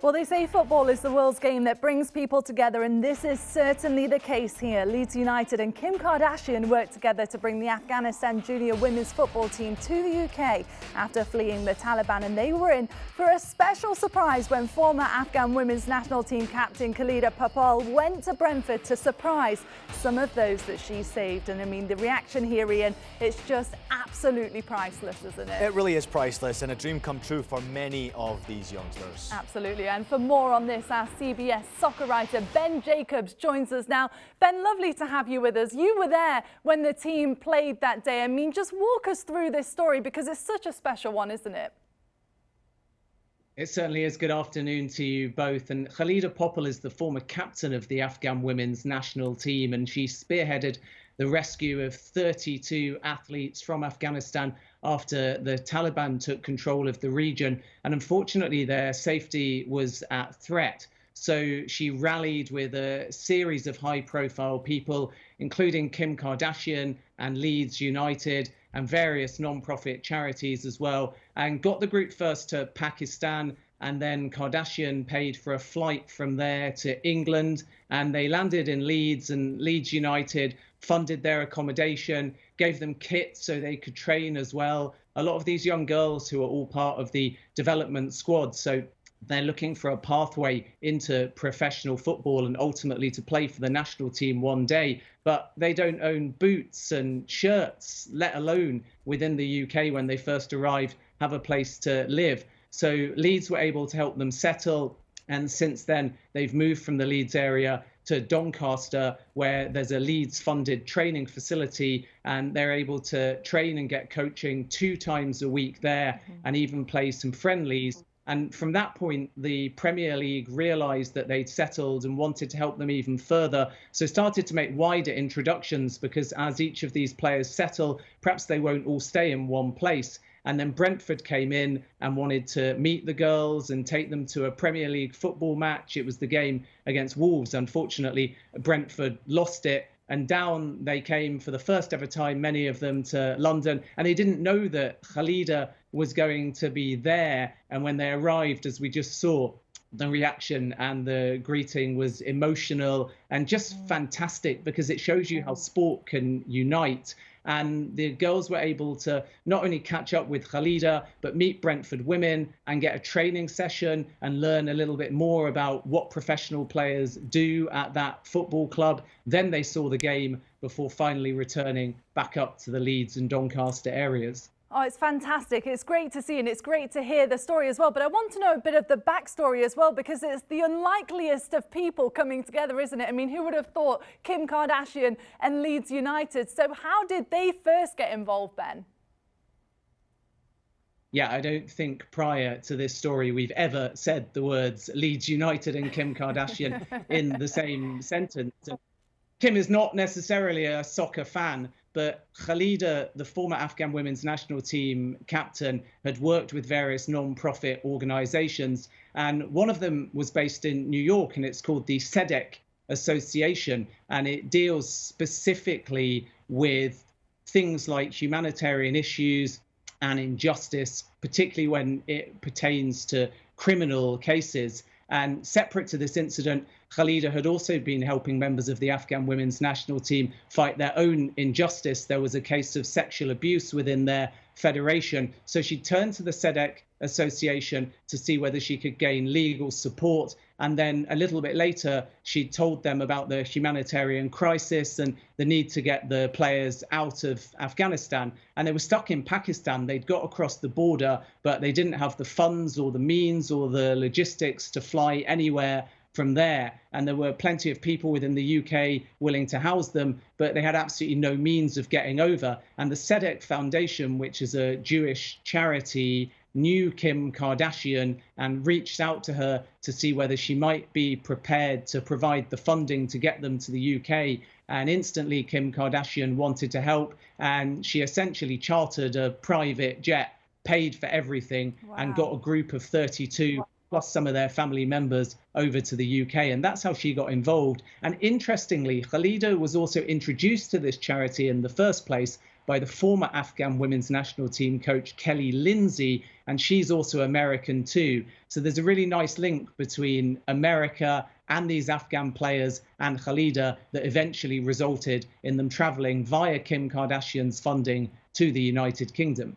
Well, they say football is the world's game that brings people together, and this is certainly the case here. Leeds United and Kim Kardashian worked together to bring the Afghanistan junior women's football team to the UK after fleeing the Taliban, and they were in for a special surprise when former Afghan women's national team captain Khalida Popal went to Brentford to surprise some of those that she saved. And I mean, the reaction here, Ian, it's just absolutely priceless, isn't it? It really is priceless, and a dream come true for many of these youngsters. Absolutely. And for more on this, our CBS soccer writer Ben Jacobs joins us now. Ben, lovely to have you with us. You were there when the team played that day. I mean, just walk us through this story because it's such a special one, isn't it? It certainly is. Good afternoon to you both. And Khalida Popal is the former captain of the Afghan women's national team, and she spearheaded the rescue of 32 athletes from Afghanistan after the Taliban took control of the region. And unfortunately, their safety was at threat. So she rallied with a series of high-profile people, including Kim Kardashian and Leeds United and various non-profit charities as well, and got the group first to Pakistan. And then Kardashian paid for a flight from there to England, and they landed in Leeds, and Leeds United funded their accommodation, gave them kit so they could train as well. A lot of these young girls who are all part of the development squad, so they're looking for a pathway into professional football and ultimately to play for the national team one day. But they don't own boots and shirts, let alone within the UK when they first arrived, have a place to live. So Leeds were able to help them settle. And since then, they've moved from the Leeds area to Doncaster, where there's a Leeds-funded training facility, and they're able to train and get coaching 2 times a week there and even play some friendlies. And from that point, the Premier League realised that they'd settled and wanted to help them even further. So started to make wider introductions, because as each of these players settle, perhaps they won't all stay in one place. And then Brentford came in and wanted to meet the girls and take them to a Premier League football match. It was the game against Wolves. Unfortunately, Brentford lost it. And down they came for the first ever time, many of them, to London. And they didn't know that Khalida was going to be there. And when they arrived, as we just saw, the reaction and the greeting was emotional and just fantastic, because it shows you how sport can unite. And the girls were able to not only catch up with Khalida, but meet Brentford women and get a training session and learn a little bit more about what professional players do at that football club. Then they saw the game before finally returning back up to the Leeds and Doncaster areas. Oh, it's fantastic. It's great to see, and it's great to hear the story as well. But I want to know a bit of the backstory as well, because it's the unlikeliest of people coming together, isn't it? I mean, who would have thought Kim Kardashian and Leeds United? So how did they first get involved, Ben? Yeah, I don't think prior to this story we've ever said the words Leeds United and Kim Kardashian in the same sentence. Kim is not necessarily a soccer fan, but Khalida, the former Afghan women's national team captain, had worked with various non-profit organizations. And one of them was based in New York, and it's called the SEDEC Association. And it deals specifically with things like humanitarian issues and injustice, particularly when it pertains to criminal cases. And separate to this incident, Khalida had also been helping members of the Afghan women's national team fight their own injustice. There was a case of sexual abuse within their federation. So she turned to the SEDEC Association to see whether she could gain legal support. And then a little bit later, she told them about the humanitarian crisis and the need to get the players out of Afghanistan. And they were stuck in Pakistan. They'd got across the border, but they didn't have the funds or the means or the logistics to fly anywhere from there. And there were plenty of people within the UK willing to house them, but they had absolutely no means of getting over. And the SEDEC Foundation, which is a Jewish charity, knew Kim Kardashian and reached out to her to see whether she might be prepared to provide the funding to get them to the UK. And instantly Kim Kardashian wanted to help, and she essentially chartered a private jet, paid for everything, and got a group of 32 plus some of their family members over to the UK. And that's how she got involved. And interestingly, Khalida was also introduced to this charity in the first place by the former Afghan women's national team coach Kelly Lindsay, and she's also American too. So there's a really nice link between America and these Afghan players and Khalida that eventually resulted in them traveling via Kim Kardashian's funding to the United Kingdom.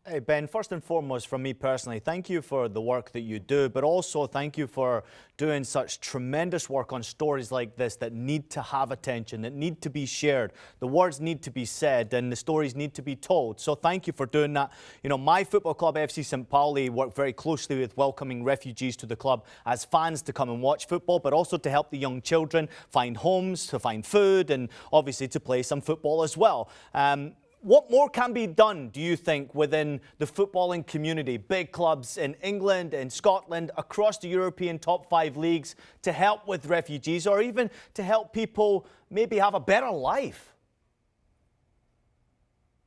Hey Ben, first and foremost from me personally, thank you for the work that you do, but also thank you for doing such tremendous work on stories like this that need to have attention, that need to be shared. The words need to be said and the stories need to be told. So thank you for doing that. You know, my football club, FC St. Pauli, work very closely with welcoming refugees to the club as fans to come and watch football, but also to help the young children find homes, to find food, and obviously to play some football as well. What more can be done, do you think, within the footballing community, big clubs in England and Scotland, across the European top 5 leagues, to help with refugees or even to help people maybe have a better life?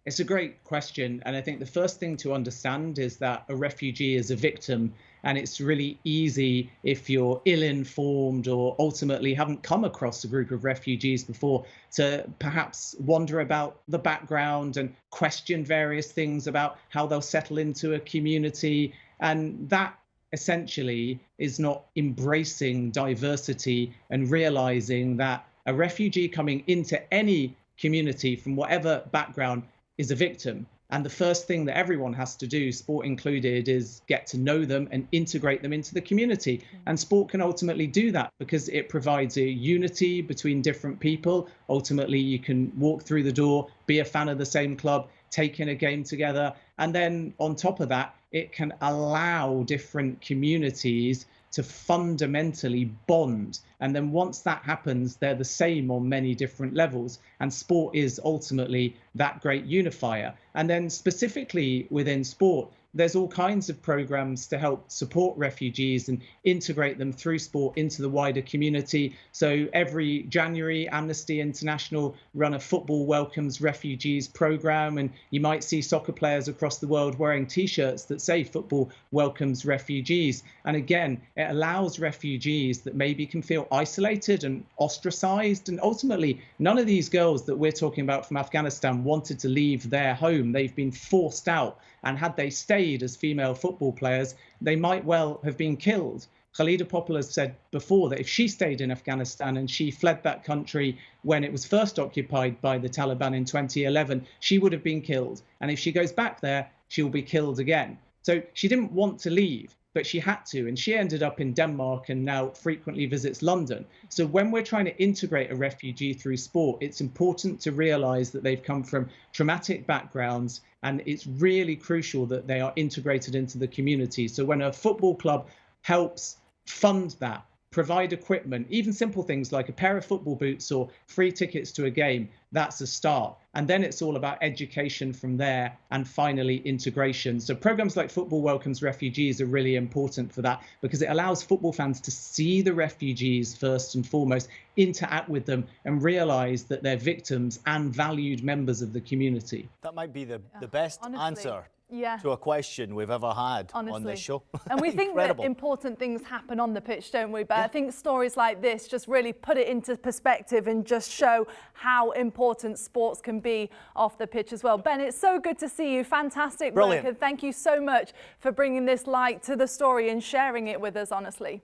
It's a great question. And I think the first thing to understand is that a refugee is a victim. And it's really easy if you're ill-informed or ultimately haven't come across a group of refugees before to perhaps wonder about the background and question various things about how they'll settle into a community. And that essentially is not embracing diversity and realizing that a refugee coming into any community from whatever background is a victim. And the first thing that everyone has to do, sport included, is get to know them and integrate them into the community. And sport can ultimately do that because it provides a unity between different people. Ultimately, you can walk through the door, be a fan of the same club, take in a game together. And then on top of that, it can allow different communities to fundamentally bond. And then once that happens, they're the same on many different levels. And sport is ultimately that great unifier. And then specifically within sport, there's all kinds of programs to help support refugees and integrate them through sport into the wider community. So every January, Amnesty International run a Football Welcomes Refugees program, and you might see soccer players across the world wearing T-shirts that say Football Welcomes Refugees. And again, it allows refugees that maybe can feel isolated and ostracized. And ultimately, none of these girls that we're talking about from Afghanistan wanted to leave their home. They've been forced out. And had they stayed as female football players, they might well have been killed. Khalida Popple has said before that if she stayed in Afghanistan and she fled that country when it was first occupied by the Taliban in 2011, she would have been killed. And if she goes back there, she'll be killed again. So she didn't want to leave, but she had to. And she ended up in Denmark and now frequently visits London. So when we're trying to integrate a refugee through sport, it's important to realize that they've come from traumatic backgrounds. And it's really crucial that they are integrated into the community. So when a football club helps fund that, provide equipment, even simple things like a pair of football boots or free tickets to a game, that's a start. And then it's all about education from there and finally integration. So programs like Football Welcomes Refugees are really important for that because it allows football fans to see the refugees first and foremost, interact with them and realize that they're victims and valued members of the community. That might be the best honestly, answer yeah, to a question we've ever had honestly on this show. And we think that important things happen on the pitch, don't we? But I think stories like this just really put it into perspective and just show how important sports can be off the pitch as well. Ben, it's so good to see you. Fantastic work. And thank you so much for bringing this light to the story and sharing it with us, honestly.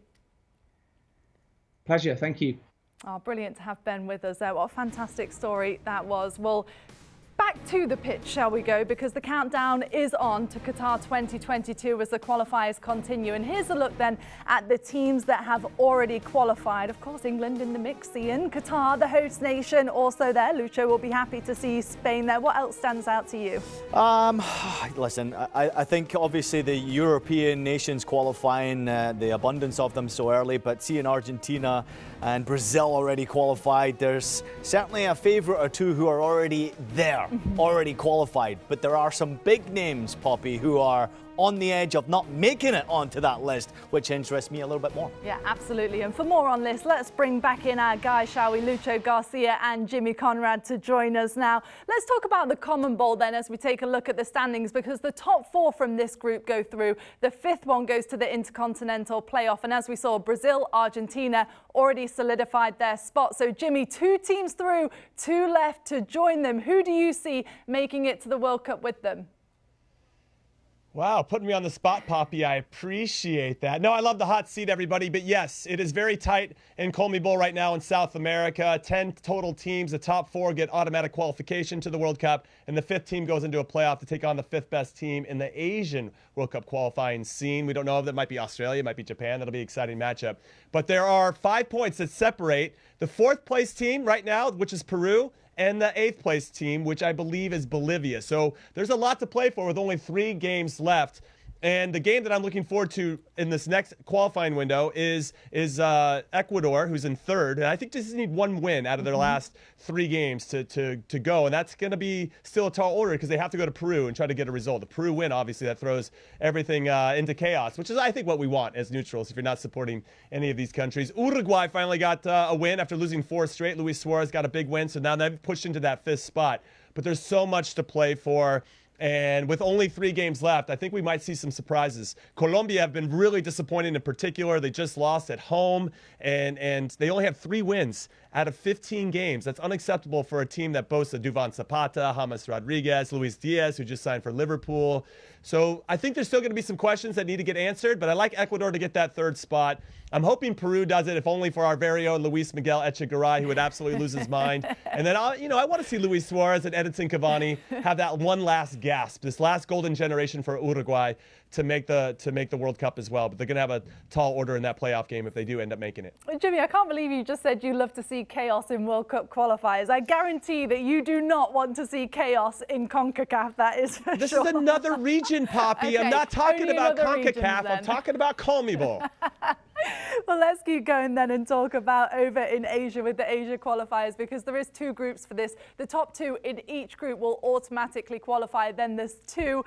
Pleasure. Thank you. Oh, brilliant to have Ben with us there. What a fantastic story that was. Well, back to the pitch, shall we go? Because the countdown is on to Qatar 2022 as the qualifiers continue. And here's a look then at the teams that have already qualified. Of course, England in the mix, Ian. Qatar, the host nation, also there. Lucho will be happy to see Spain there. What else stands out to you? Listen, I think obviously the European nations qualifying, the abundance of them so early, but seeing Argentina and Brazil already qualified, there's certainly a favourite or two who are already there, already qualified. But there are some big names, Poppy, who are on the edge of not making it onto that list, which interests me a little bit more. Yeah, absolutely. And for more on this, let's bring back in our guys, shall we? Lucho Garcia and Jimmy Conrad to join us now. Let's talk about the Common Bowl then as we take a look at the standings, because the top 4 from this group go through. The 5th one goes to the Intercontinental Playoff. And as we saw, Brazil, Argentina already solidified their spot. So Jimmy, 2 teams through, 2 left to join them. Who do you see making it to the World Cup with them? Wow, putting me on the spot, Poppy. I appreciate that. No, I love the hot seat, everybody. But yes, it is very tight in Colmy Bowl right now in South America. 10 total teams. The top 4 get automatic qualification to the World Cup. And the 5th team goes into a playoff to take on the 5th best team in the Asian World Cup qualifying scene. We don't know if that might be Australia, it might be Japan. That'll be an exciting matchup. But there are 5 points that separate the 4th place team right now, which is Peru, and the 8th place team, which I believe is Bolivia. So there's a lot to play for with only 3 games left. And the game that I'm looking forward to in this next qualifying window is Ecuador, who's in 3rd. And I think just need 1 win out of their last 3 games to go. And that's going to be still a tall order because they have to go to Peru and try to get a result. The Peru win, obviously, that throws everything into chaos, which is, I think, what we want as neutrals if you're not supporting any of these countries. Uruguay finally got a win after losing 4 straight. Luis Suarez got a big win, so now they've pushed into that 5th spot. But there's so much to play for. And with only 3 games left, I think we might see some surprises. Colombia have been really disappointing in particular. They just lost at home, and they only have 3 wins out of 15 games. That's unacceptable for a team that boasts of Duvan Zapata, James Rodriguez, Luis Diaz, who just signed for Liverpool. So I think there's still going to be some questions that need to get answered, but I like Ecuador to get that 3rd spot. I'm hoping Peru does it, if only for our very own Luis Miguel Echegaray, who would absolutely lose his mind. And then, I want to see Luis Suarez and Edinson Cavani have that one last gasp, this last golden generation for Uruguay to make the World Cup as well. But they're going to have a tall order in that playoff game if they do end up making it. Jimmy, I can't believe you just said you love to see chaos in World Cup qualifiers. I guarantee that you do not want to see chaos in CONCACAF, that is for This sure. is another region, Poppy. Okay, I'm not talking about CONCACAF. I'm then. talking about Colmy Bowl. Well, let's keep going then and talk about over in Asia with the Asia qualifiers, because there is 2 groups for this. The top 2 in each group will automatically qualify. Then there's 2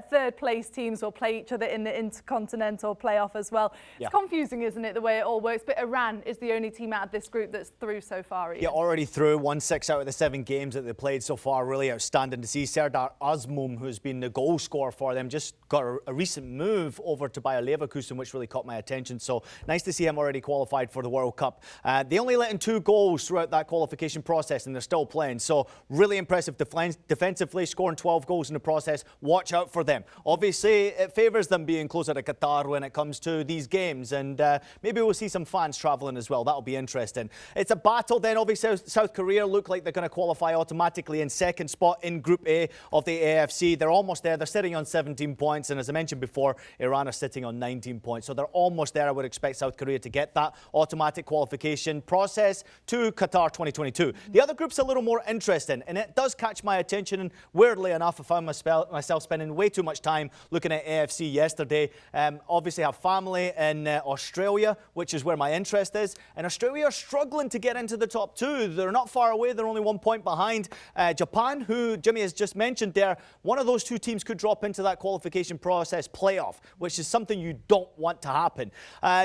third place teams will play each other in the Intercontinental Playoff as well. Yeah. It's confusing, isn't it, the way it all works? But Iran is the only team out of this group that's through so far. Ian. Yeah, already through. Won 6 out of the 7 games that they played so far. Really outstanding to see. Serdar Azmoum, who's been the goal scorer for them, just got a recent move over to Bayer Leverkusen, which really caught my attention. So nice to see him already qualified for the World Cup. They only let in 2 goals throughout that qualification process, and they're still playing. So really impressive defensively, scoring 12 goals in the process. Watch out for them. Obviously, it favours them being closer to Qatar when it comes to these games, and maybe we'll see some fans travelling as well. That'll be interesting. It's a battle then. Obviously, South Korea look like they're going to qualify automatically in 2nd spot in Group A of the AFC. They're almost there. They're sitting on 17 points, and as I mentioned before, Iran are sitting on 19 points. So they're almost there. I would expect South Korea to get that automatic qualification process to Qatar 2022. The other group's a little more interesting, and it does catch my attention, and weirdly enough, I found myself spending way too much time looking at AFC yesterday. Obviously, I have family in Australia, which is where my interest is, and Australia are struggling to get into the top 2. They're not far away. They're only 1 point behind Japan, who Jimmy has just mentioned there. One of those 2 teams could drop into that qualification process playoff, which is something you don't want to happen.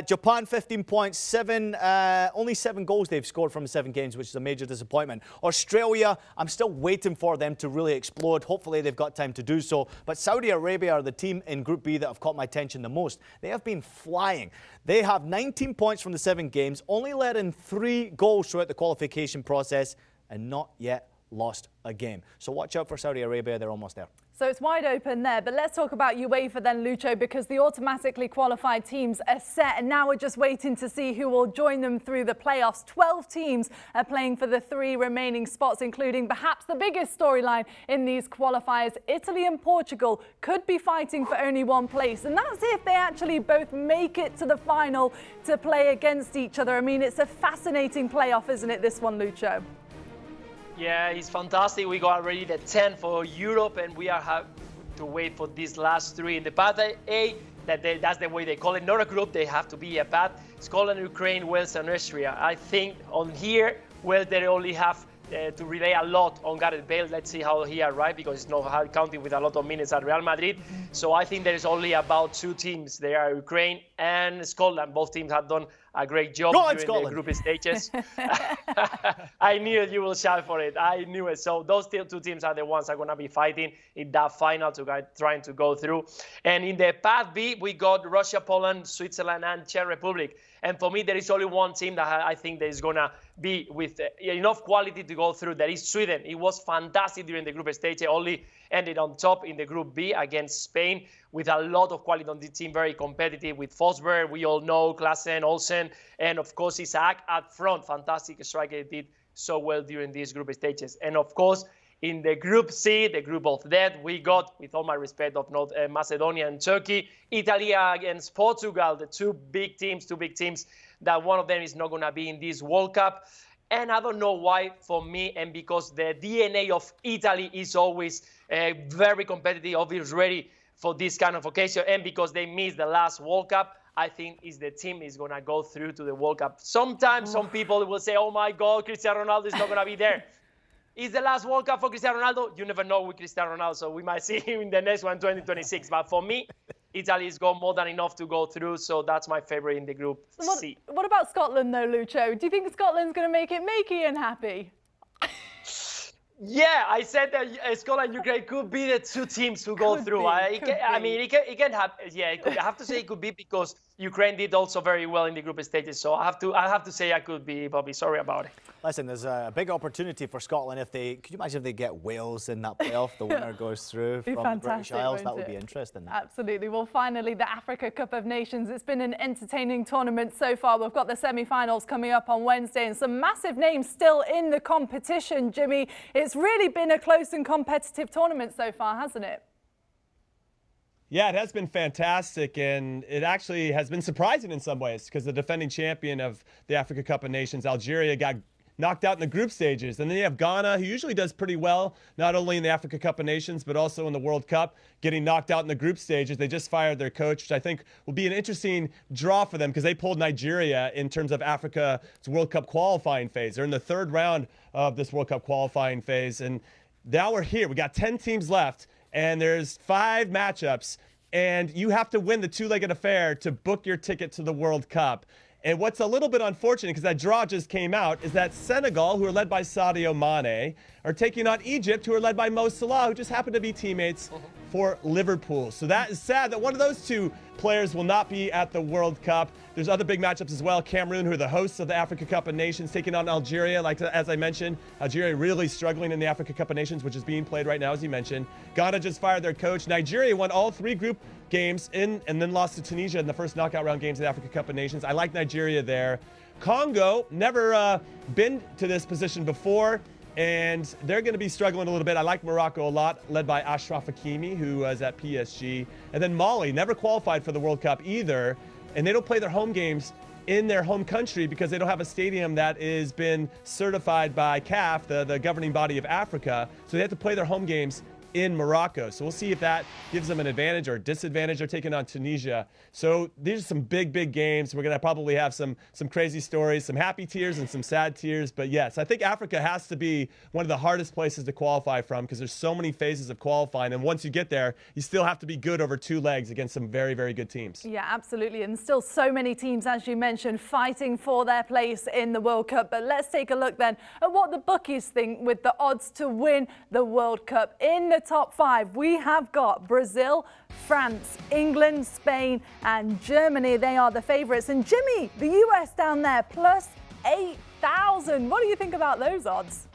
Japan, 15 points, only 7 goals they've scored from 7 games, which is a major disappointment. Australia, I'm still waiting for them to really explode. Hopefully they've got time to do so. But Saudi Arabia are the team in Group B that have caught my attention the most. They have been flying. They have 19 points from the 7 games, only let in 3 goals throughout the qualification process, and not yet lost a game. So watch out for Saudi Arabia. They're almost there. So it's wide open there, but let's talk about UEFA then, Lucho, because the automatically qualified teams are set, and now we're just waiting to see who will join them through the playoffs. 12 teams are playing for the 3 remaining spots, including perhaps the biggest storyline in these qualifiers. Italy and Portugal could be fighting for only 1 place, and that's if they actually both make it to the final to play against each other. I mean, it's a fascinating playoff, isn't it, this one, Lucho? Yeah, it's fantastic. We got already the 10 for Europe, and we are have to wait for these last 3 in the path A. That's the way they call it. Not a group, they have to be a path. Scotland, Ukraine, Wales, and Austria. I think on here, well, they only have to rely a lot on Gareth Bale. Let's see how he arrives, because it's not counting with a lot of minutes at Real Madrid. So I think there is only about 2 teams. They are Ukraine and Scotland. Both teams have done a great job during the group stages. I knew you will shout for it. I knew it. So those 2 teams are the ones that are going to be fighting in that final trying to go through. And in the Path B, we got Russia, Poland, Switzerland, and Czech Republic. And for me, there is only one team that I think that is going to be with enough quality to go through. That is Sweden. It was fantastic during the group stage. They only ended on top in the Group B against Spain with a lot of quality on the team, very competitive with Forsberg. We all know Klaassen, Olsen, and of course Isaac at front. Fantastic striker, did so well during these group stages. And of course, in the Group C, the group of death, we got, with all my respect of North Macedonia and Turkey, Italy against Portugal, the two big teams, that one of them is not going to be in this World Cup. And I don't know why, for me, and because the DNA of Italy is always very competitive, always ready for this kind of occasion, and because they missed the last World Cup, I think is the team is going to go through to the World Cup. Sometimes some people will say, oh my God, Cristiano Ronaldo is not going to be there. Is the last World Cup for Cristiano Ronaldo? You never know with Cristiano Ronaldo, so we might see him in the next one, 2026. But for me, Italy's got more than enough to go through, so that's my favorite in the Group C. What about Scotland, though, Lucho? Do you think Scotland's going to make Ian happy? Yeah, I said that Scotland and Ukraine could be the 2 teams who go through. I can have. Yeah, I have to say it could be because Ukraine did also very well in the group stages. So I have to say I could be, Bobby. Sorry about it. Listen, there's a big opportunity for Scotland if they. Could you imagine if they get Wales in that playoff? The winner goes through from the British Isles. That would be interesting. Absolutely. Well, finally, the Africa Cup of Nations. It's been an entertaining tournament so far. We've got the semi-finals coming up on Wednesday, and some massive names still in the competition. Jimmy, it's really been a close and competitive tournament so far, hasn't it? Yeah, it has been fantastic, and it actually has been surprising in some ways because the defending champion of the Africa Cup of Nations, Algeria, got knocked out in the group stages. And then you have Ghana, who usually does pretty well, not only in the Africa Cup of Nations, but also in the World Cup, getting knocked out in the group stages. They just fired their coach, which I think will be an interesting draw for them because they pulled Nigeria in terms of Africa's World Cup qualifying phase. They're in the 3rd round of this World Cup qualifying phase. And now we're here. We got 10 teams left, and there's 5 matchups, and you have to win the 2-legged affair to book your ticket to the World Cup. And what's a little bit unfortunate, because that draw just came out, is that Senegal, who are led by Sadio Mane, are taking on Egypt, who are led by Mo Salah, who just happen to be teammates for Liverpool. So that is sad that one of those 2 players will not be at the World Cup. There's other big matchups as well. Cameroon, who are the hosts of the Africa Cup of Nations, taking on Algeria. As I mentioned, Algeria really struggling in the Africa Cup of Nations, which is being played right now, as you mentioned. Ghana just fired their coach. Nigeria won all 3 group games and then lost to Tunisia in the first knockout round games of the Africa Cup of Nations. I like Nigeria there. Congo, never been to this position before, and they're going to be struggling a little bit. I like Morocco a lot, led by Achraf Hakimi, who was at PSG. And then Mali, never qualified for the World Cup either, and they don't play their home games in their home country because they don't have a stadium that has been certified by CAF, the governing body of Africa, so they have to play their home games in Morocco. So we'll see if that gives them an advantage or disadvantage. They're taking on Tunisia. So these are some big games. We're going to probably have some crazy stories, some happy tears and some sad tears. But yes, I think Africa has to be one of the hardest places to qualify from because there's so many phases of qualifying. And once you get there, you still have to be good over 2 legs against some very, very good teams. Yeah, absolutely. And still so many teams, as you mentioned, fighting for their place in the World Cup. But let's take a look then at what the bookies think with the odds to win the World Cup. In the top 5, we have got Brazil, France, England, Spain, and Germany. They are the favourites. And Jimmy, the US down there, plus 8,000. What do you think about those odds?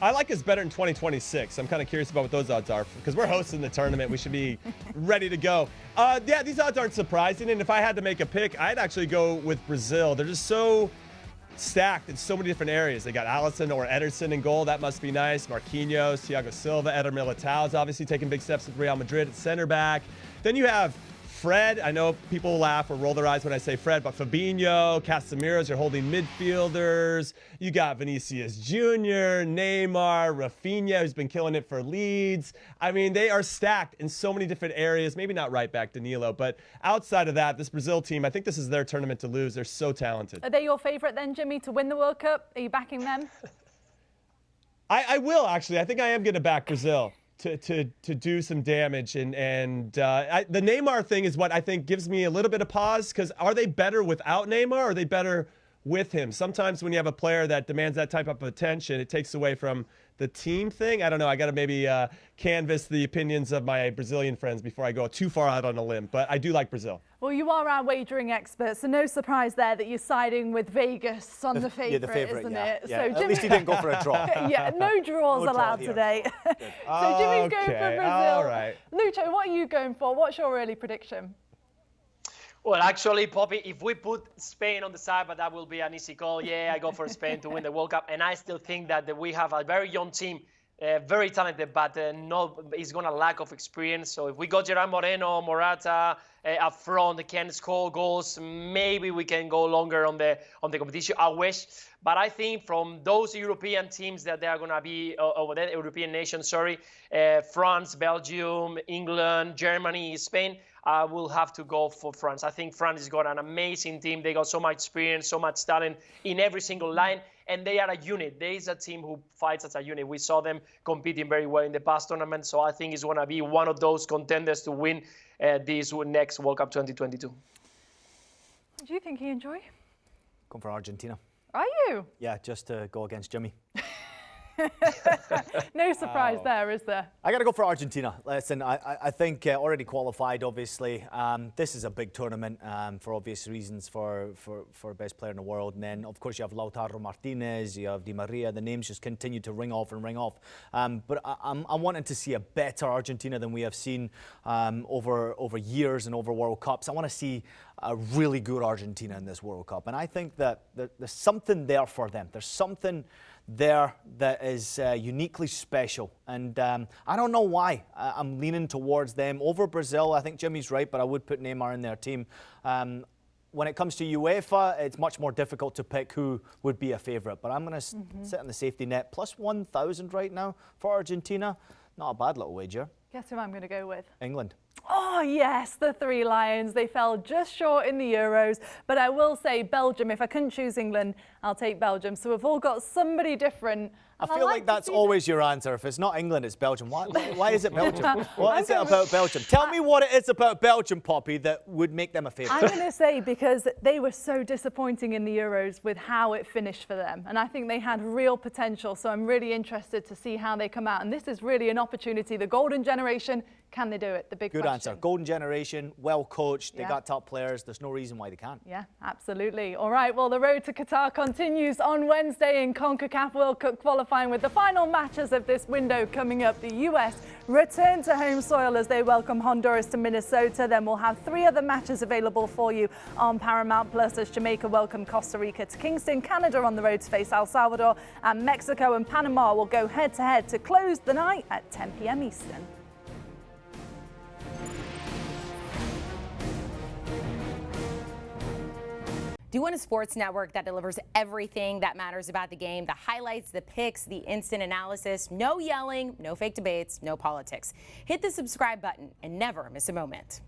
I like us better in 2026. I'm kind of curious about what those odds are because we're hosting the tournament. We should be ready to go. Yeah, these odds aren't surprising. And if I had to make a pick, I'd actually go with Brazil. They're just so stacked in so many different areas. They got Alisson or Ederson in goal. That must be nice. Marquinhos, Thiago Silva, Eder Militao is obviously taking big steps with Real Madrid at center back. Then you have Fred, I know people laugh or roll their eyes when I say Fred, but Fabinho, Casemiro's are holding midfielders. You got Vinicius Jr., Neymar, Rafinha, who's been killing it for Leeds. I mean, they are stacked in so many different areas. Maybe not right back Danilo, but outside of that, this Brazil team, I think this is their tournament to lose. They're so talented. Are they your favorite then, Jimmy, to win the World Cup? Are you backing them? I will, actually. I think I am going to back Brazil to do some damage. And the Neymar thing is what I think gives me a little bit of pause, because are they better without Neymar, or are they better with him? Sometimes when you have a player that demands that type of attention, it takes away from the team thing. I don't know. I got to maybe canvass the opinions of my Brazilian friends before I go too far out on a limb. But I do like Brazil. Well, you are our wagering expert, so no surprise there that you're siding with Vegas on the favourite, the favourite, isn't yeah. it? Yeah. So At Jimmy, least he didn't go for a draw. yeah, no draws No draw allowed here. today. So Jimmy's going for Brazil. All right. Lucho, what are you going for? What's your early prediction? Well, actually, Poppy, if we put Spain on the side, but that will be an easy call. Yeah, I go for Spain to win the World Cup. And I still think that we have a very young team, very talented, but is going to lack of experience. So if we got Gerard Moreno, Morata up front, they can score goals, maybe we can go longer on the competition. I wish. But I think from those European teams that they are going to be over there, European nations, France, Belgium, England, Germany, Spain, I will have to go for France. I think France has got an amazing team. They got so much experience, so much talent in every single line, and they are a unit. There is a team who fights as a unit. We saw them competing very well in the past tournament, so I think it's going to be one of those contenders to win this next World Cup 2022. Do you think he enjoy? Going for Argentina. Are you? Yeah, just to go against Jimmy. No surprise there, is there? I got to go for Argentina. Listen, I think already qualified, obviously. This is a big tournament for obvious reasons for best player in the world. And then, of course, you have Lautaro Martinez, you have Di Maria. The names just continue to ring off and ring off. But I'm wanting to see a better Argentina than we have seen over years and over World Cups. I want to see a really good Argentina in this World Cup. And I think that there's something there for them. There's something there that is uniquely special, and I don't know why. I'm leaning towards them over Brazil. I think Jimmy's right, but I would put Neymar in their team. When it comes to UEFA, it's much more difficult to pick who would be a favourite, but I'm going to sit on the safety net. Plus 1,000 right now for Argentina. Not a bad little wager. Guess who I'm going to go with? England. Oh, yes, the Three Lions. They fell just short in the Euros. But I will say Belgium. If I couldn't choose England, I'll take Belgium. So we've all got somebody different. I feel like that's always your answer. If it's not England, it's Belgium. Why is it Belgium? What is it about Belgium? Tell me what it is about Belgium, Poppy, that would make them a favourite. I'm going to say because they were so disappointing in the Euros with how it finished for them. And I think they had real potential. So I'm really interested to see how they come out. And this is really an opportunity. The golden generation, can they do it? The big question. Good answer. Golden generation, well coached. They got top players. There's no reason why they can't. Yeah, absolutely. All right, well, the road to Qatar continues on Wednesday in CONCACAF World Cup qualifying with the final matches of this window coming up. The US return to home soil as they welcome Honduras to Minnesota. Then we'll have 3 other matches available for you on Paramount Plus as Jamaica welcome Costa Rica to Kingston. Canada on the road to face El Salvador, and Mexico and Panama will go head-to-head to close the night at 10 p.m. Eastern. Do you want a sports network that delivers everything that matters about the game? The highlights, the picks, the instant analysis, no yelling, no fake debates, no politics. Hit the subscribe button and never miss a moment.